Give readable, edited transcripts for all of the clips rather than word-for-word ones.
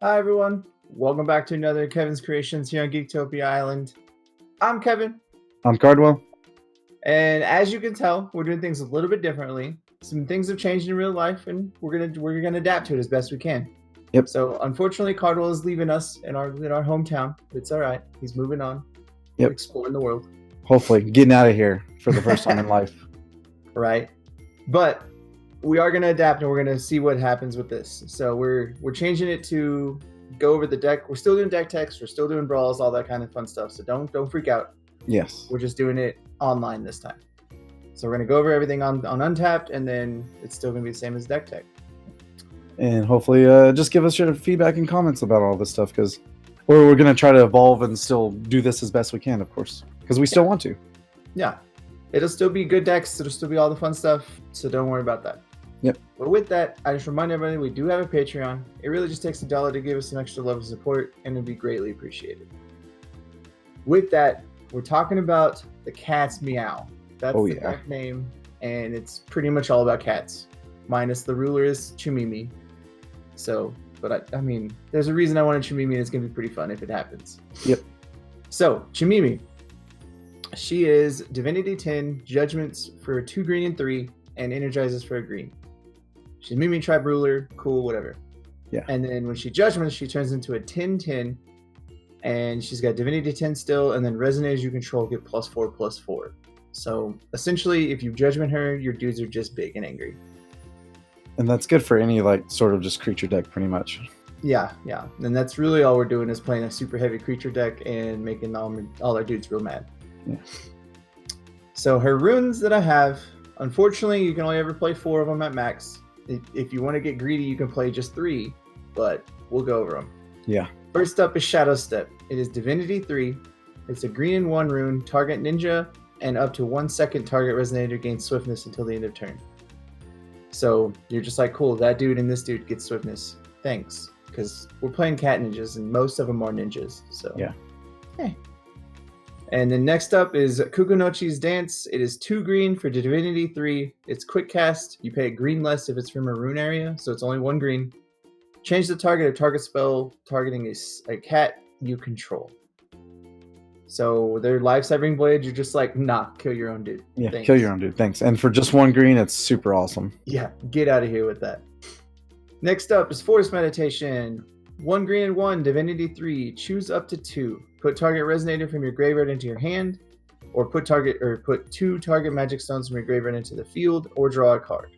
Hi everyone, welcome back to another Kevin's Kreations here on Geektopia Island. I'm Kevin, I'm Cardwell. and as you can tell, we're doing things a little bit differently. Some things have changed in real life, and we're gonna adapt to it as best we can. Yep. So unfortunately, Cardwell is leaving us in our hometown. It's all right. He's moving on. Yep. Exploring the world. Hopefully, getting out of here for the first time in life. Right, but we are gonna adapt, and we're gonna see what happens with this. So we're changing it to go over the deck. We're still doing deck text. We're still doing brawls, all that kind of fun stuff. So don't freak out. Yes. We're just doing it online this time. So we're gonna go over everything on Untapped, and then it's still gonna be the same as deck tech. And hopefully, just give us your feedback and comments about all this stuff, because we're gonna try to evolve and still do this as best we can, of course, because we still want to. Yeah, it'll still be good decks. It'll still be all the fun stuff. So don't worry about that. Yep. But with that, I just remind everybody we do have a Patreon. It really just takes $1 to give us some extra love and support, and it'd be greatly appreciated. With that, we're talking about the cat's Meow. That's the deck name, and it's pretty much all about cats, minus the ruler is Chamimi. So, but I mean, there's a reason I wanted Chamimi, and it's gonna be pretty fun if it happens. Yep. So Chamimi, she is Divinity 10, Judgments for 2 green and 3, and Energizes for a green. She's Mimi Tribe Ruler, cool, whatever. Yeah. And then when she Judgments, she turns into a 10/10, and she's got Divinity 10 still, and then Resonators you control get +4/+4. So essentially, if you Judgment her, your dudes are just big and angry. And that's good for any sort of just creature deck, pretty much. Yeah. And that's really all we're doing is playing a super heavy creature deck and making all our dudes real mad. Yeah. So her runes that I have, unfortunately, you can only ever play 4 of them at max. If you want to get greedy, you can play just 3, but we'll go over them. Yeah. First up is Shadow Step. It is Divinity 3. It's a green and 1 rune, target ninja, and up to 1 second target resonator gains swiftness until the end of turn. So you're just like, cool, that dude and this dude gets swiftness. Thanks. Because we're playing cat ninjas, and most of them are ninjas. So yeah. Hey. And then next up is Kukunochi's Dance. It is 2 green for Divinity 3. It's quick cast. You pay a green less if it's from a rune area, so it's only 1 green. Change the target of target spell targeting a cat you control. So their life-saving blades, you're just like, nah, kill your own dude. Yeah, Thanks. kill your own dude. Thanks. And for just 1 green, it's super awesome. Yeah, get out of here with that. Next up is Forest Meditation. 1 green and 1, Divinity 3. Choose up to 2. Put target resonator from your graveyard into your hand, or put 2 target magic stones from your graveyard into the field, or draw a card.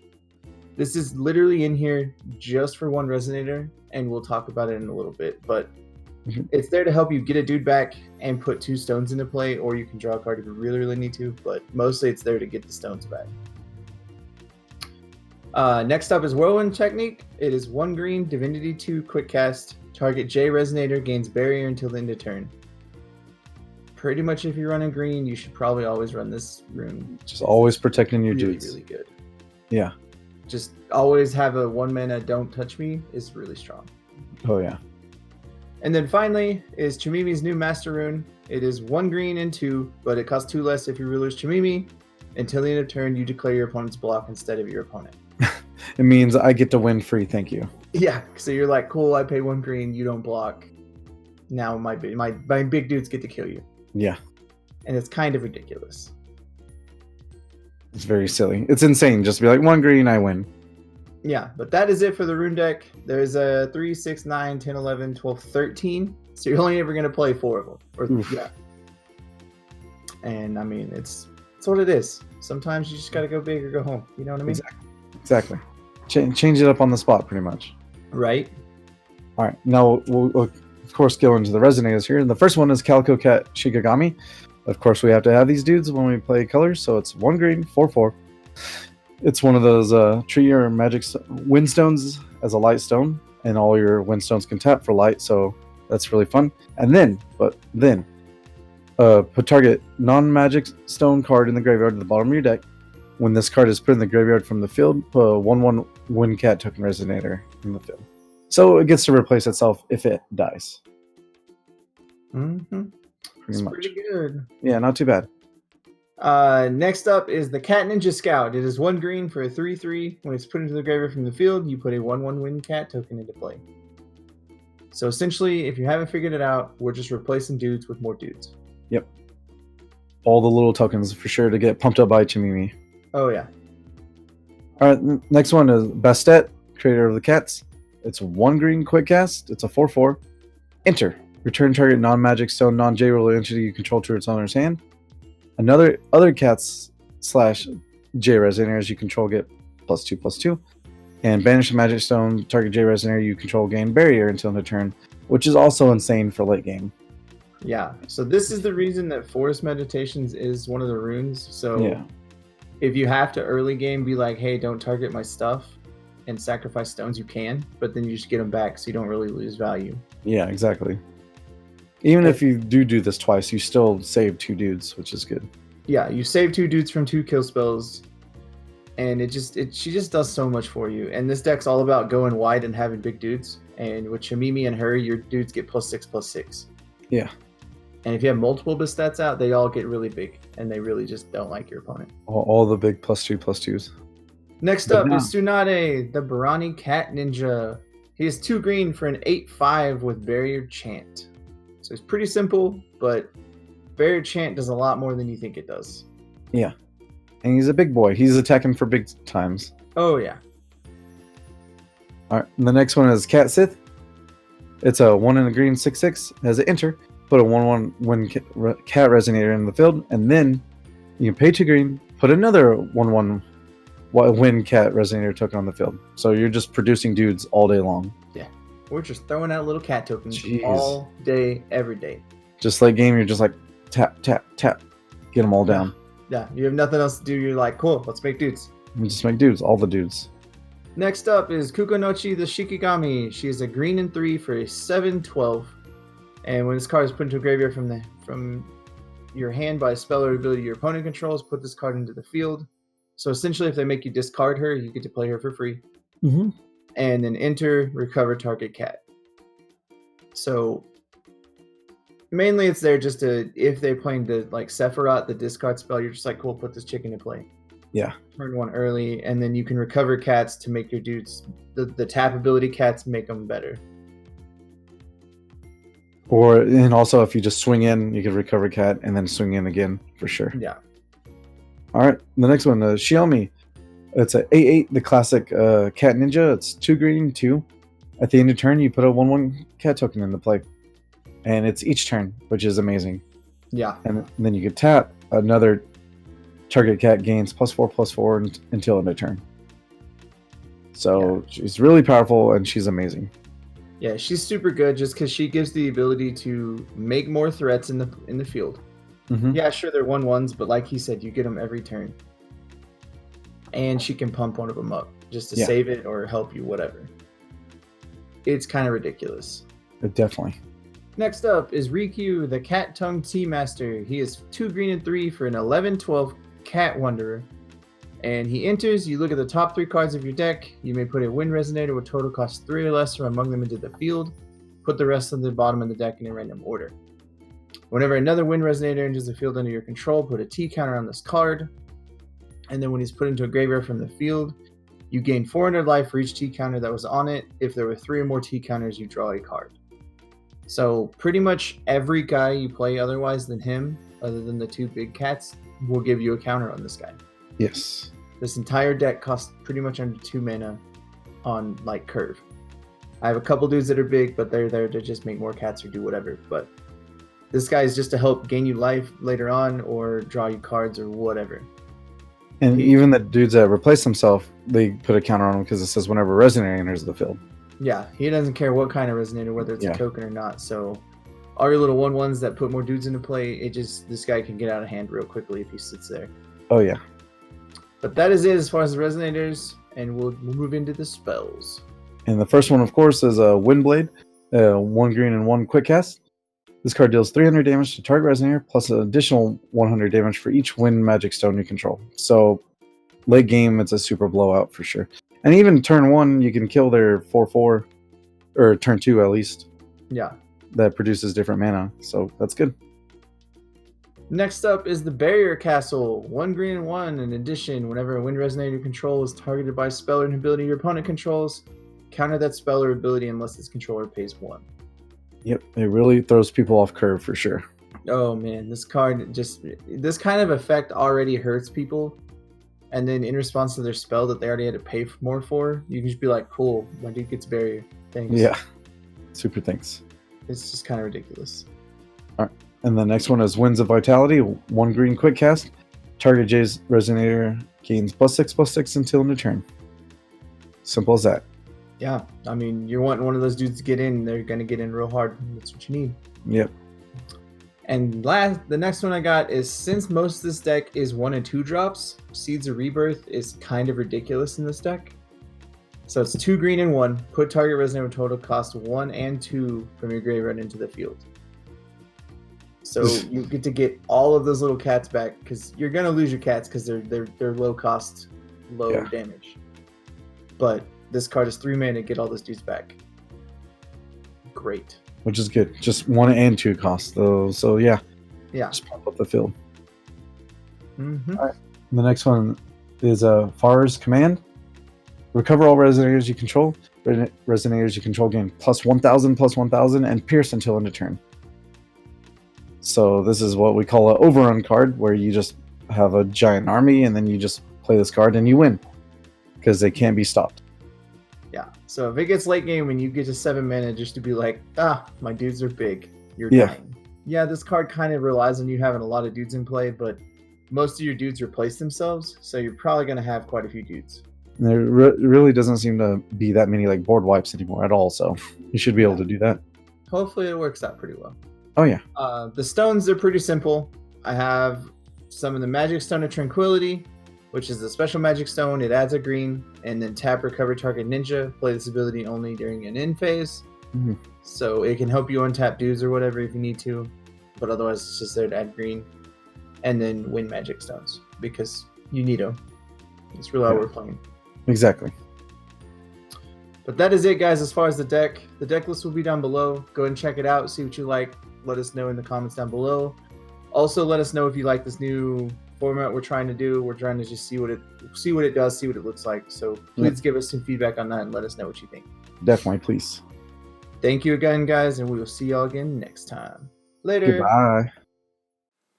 This is literally in here just for 1 resonator, and we'll talk about it in a little bit, but it's there to help you get a dude back and put 2 stones into play, or you can draw a card if you really, really need to, but mostly it's there to get the stones back. Next up is Whirlwind Technique. It is 1 green, Divinity 2, quick cast. Target J resonator gains barrier until the end of turn. Pretty much if you're running green, you should probably always run this rune. Just always protecting your dudes. Really good. Yeah. Just always have a 1 mana don't touch me is really strong. Oh yeah. And then finally is Chamimi's new master rune. It is 1 green and 2, but it costs 2 less if your ruler's Chamimi. Until the end of turn, you declare your opponent's block instead of your opponent. It means I get to win free, thank you. Yeah, so you're like, cool, I pay 1 green, you don't block. Now my big dudes get to kill you. Yeah. And it's kind of ridiculous. It's very silly. It's insane. Just be like, 1 green, I win. Yeah, but that is it for the rune deck. There's a 3, 6, 9, 10, 11, 12, 13. So you're only ever going to play 4 of them. Yeah. And I mean, it's what it is. Sometimes you just got to go big or go home. You know what I mean? Exactly. Change it up on the spot, pretty much. Right. All right. Now we'll of course go into the Resonators here. And the first one is Calico Cat Shikigami. Of course, we have to have these dudes when we play colors. So it's 1 green, 4/4. It's one of those tree or magic windstones as a light stone, and all your windstones can tap for light. So that's really fun. And then put target non-magic stone card in the graveyard at the bottom of your deck. When this card is put in the graveyard from the field, put a 1/1 Wind Cat token resonator in the field. So it gets to replace itself if it dies. Mm-hmm. Pretty much. Pretty good. Yeah, not too bad. Next up is the Cat Ninja Scout. It is 1 green for a 3/3. When it's put into the graveyard from the field, you put a 1/1 Wind Cat token into play. So essentially, if you haven't figured it out, we're just replacing dudes with more dudes. Yep. All the little tokens for sure to get pumped up by Chamimi. Oh yeah. All right, next one is Bastet, creator of the cats. It's 1 green quick cast. It's a 4/4. Enter. Return target non-magic stone non-J roller entity you control to its owner's hand. Other cats / J resonators you control get +2/+2. And banish a magic stone target J resonator you control gain barrier until end of turn, which is also insane for late game. Yeah. So this is the reason that Forest Meditations is one of the runes. So Yeah. if you have to early game be like, hey, don't target my stuff and sacrifice stones, you can, but then you just get them back so you don't really lose value. Yeah, exactly. Even if you do this twice, you still save 2 dudes, which is good. Yeah, you save 2 dudes from 2 kill spells, and she just does so much for you. And this deck's all about going wide and having big dudes. And with Chamimi and her, your dudes get +6/+6. Yeah. And if you have multiple Bastets out, they all get really big, and they really just don't like your opponent. All the big +2/+2s. Next up is Tsunade, the Brawny Cat Ninja. He is 2 green for an 8/5 with Barrier Chant. So it's pretty simple, but Barrier Chant does a lot more than you think it does. Yeah. And he's a big boy. He's attacking for big times. Oh, yeah. All right. The next one is Caith Sith. It's a 1 and a green 6/6. Has an enter. Put a 1/1 Wind Cat Resonator in the field, and then you can pay 2 green, put another 1/1 Wind Cat Resonator token on the field. So you're just producing dudes all day long. Yeah. We're just throwing out little cat tokens Jeez. all day, every day. Just late game, you're just like tap, tap, tap. Get them all down. Yeah, you have nothing else to do. You're like, cool, let's make dudes. You just make dudes, all the dudes. Next up is Kukunochi, the Shikigami. She is a green and 3 for a 7/12. And when this card is put into a graveyard from your hand by a spell or ability your opponent controls, put this card into the field. So essentially, if they make you discard her, you get to play her for free. Mm-hmm. And then enter, recover target cat. So mainly it's there just to, if they're playing the like Sephiroth, the discard spell, you're just like, cool, put this chick into play. Yeah. Turn 1 early, and then you can recover cats to make your dudes, the tap ability cats, make them better. And also if you just swing in, you can recover cat and then swing in again for sure. Yeah. All right, the next one, Chiyome. It's a 8/8, the classic cat ninja. It's 2 green, 2. At the end of turn, you put a 1/1 cat token into play, and it's each turn, which is amazing. Yeah. And then you can tap another target cat gains +4/+4 until end of turn. So she's really powerful and she's amazing. Yeah, she's super good just because she gives the ability to make more threats in the field. Mm-hmm. Yeah, sure, they're 1/1s, but like he said, you get them every turn. And she can pump one of them up just to save it or help you, whatever. It's kind of ridiculous. Definitely. Next up is Rikyu, the Cat Tongue Tea Master. He is 2 green and 3 for an 11/12 Cat Wanderer. And he enters, you look at the top 3 cards of your deck. You may put a Wind Resonator with total cost 3 or less from among them into the field. Put the rest of the bottom of the deck in a random order. Whenever another Wind Resonator enters the field under your control, put a T counter on this card. And then when he's put into a graveyard from the field, you gain 400 life for each T counter that was on it. If there were 3 or more T counters, you draw a card. So pretty much every guy you play otherwise than him, other than the 2 big cats, will give you a counter on this guy. Yes. This entire deck costs pretty much under 2 mana on like curve. I have a couple dudes that are big, but they're there to just make more cats or do whatever. But this guy is just to help gain you life later on or draw you cards or whatever. And even the dudes that replace themselves, they put a counter on them because it says whenever Resonator enters the field. Yeah, he doesn't care what kind of Resonator, whether it's a token or not. So all your little 1/1s that put more dudes into play, this guy can get out of hand real quickly if he sits there. Oh yeah. But that is it as far as the Resonators, and we'll move into the spells. And the first one, of course, is a Windblade, 1 green and 1 quick cast. This card deals 300 damage to target Resonator, plus an additional 100 damage for each Wind Magic Stone you control. So late game, it's a super blowout for sure. And even turn 1, you can kill their 4/4, or turn 2 at least. Yeah. That produces different mana, so that's good. Next up is the Barrier Castle. 1 green and 1. In addition, whenever a Wind Resonator you control is targeted by a spell or an ability your opponent controls, counter that spell or ability unless its controller pays 1. Yep, it really throws people off curve for sure. Oh man, this kind of effect already hurts people, and then in response to their spell that they already had to pay more for, you can just be like, "Cool, my dude gets barrier. Thanks." Yeah, super thanks. It's just kind of ridiculous. All right, and the next one is Winds of Vitality. 1 green quick cast. Target J's Resonator gains +6/+6 until end of turn. Simple as that. Yeah, I mean, you're wanting one of those dudes to get in, they're gonna get in real hard. That's what you need. Yep. And the next one I got is, since most of this deck is 1 and 2 drops, Seeds of Rebirth is kind of ridiculous in this deck. So it's 2 green and 1. Put target resonator with total cost 1 and 2 from your graveyard into the field. So you get to get all of those little cats back, because you're gonna lose your cats because they're low cost, low damage. But this card is 3 mana to get all those dudes back. Great. Which is good. Just 1 and 2 costs though. So yeah. Yeah. Just pump up the field. Mm-hmm. All right. The next one is Far's Command. Recover all resonators you control. Resonators you control gain +1000/+1000 and pierce until end of turn. So this is what we call an overrun card, where you just have a giant army and then you just play this card and you win because they can't be stopped. Yeah. So if it gets late game and you get to 7 mana just to be like, my dudes are big, you're Yeah. dying. Yeah, this card kind of relies on you having a lot of dudes in play, but most of your dudes replace themselves, so you're probably going to have quite a few dudes. And there really doesn't seem to be that many like board wipes anymore at all, so you should be able to do that. Hopefully it works out pretty well. Oh yeah. The stones are pretty simple. I have some of the Magic Stone of Tranquility, which is a special magic stone. It adds a green, and then tap recover target ninja. Play this ability only during an end phase. Mm-hmm. So it can help you untap dudes or whatever if you need to, but otherwise it's just there to add green. And then win magic stones, because you need them. It's really how we're playing. Exactly. But that is it, guys, as far as the deck. The deck list will be down below. Go ahead and check it out. See what you like. Let us know in the comments down below. Also, let us know if you like this new format we're trying to do. We're trying to just see what it does, see what it looks like. So please give us some feedback on that and let us know what you think. Definitely, please. Thank you again, guys, and we will see y'all again next time. Later. Goodbye.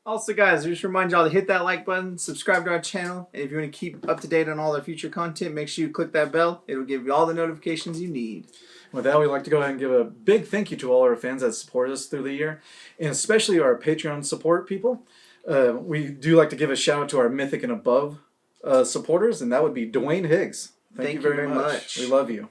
Also, guys, just remind y'all to hit that like button, subscribe to our channel, and if you want to keep up to date on all our future content, make sure you click that bell. It will give you all the notifications you need. With that, we'd like to go ahead and give a big thank you to all our fans that support us through the year, and especially our Patreon support people. We do like to give a shout out to our Mythic and Above supporters, and that would be Dwayne Higgs. Thank you very much. We love you.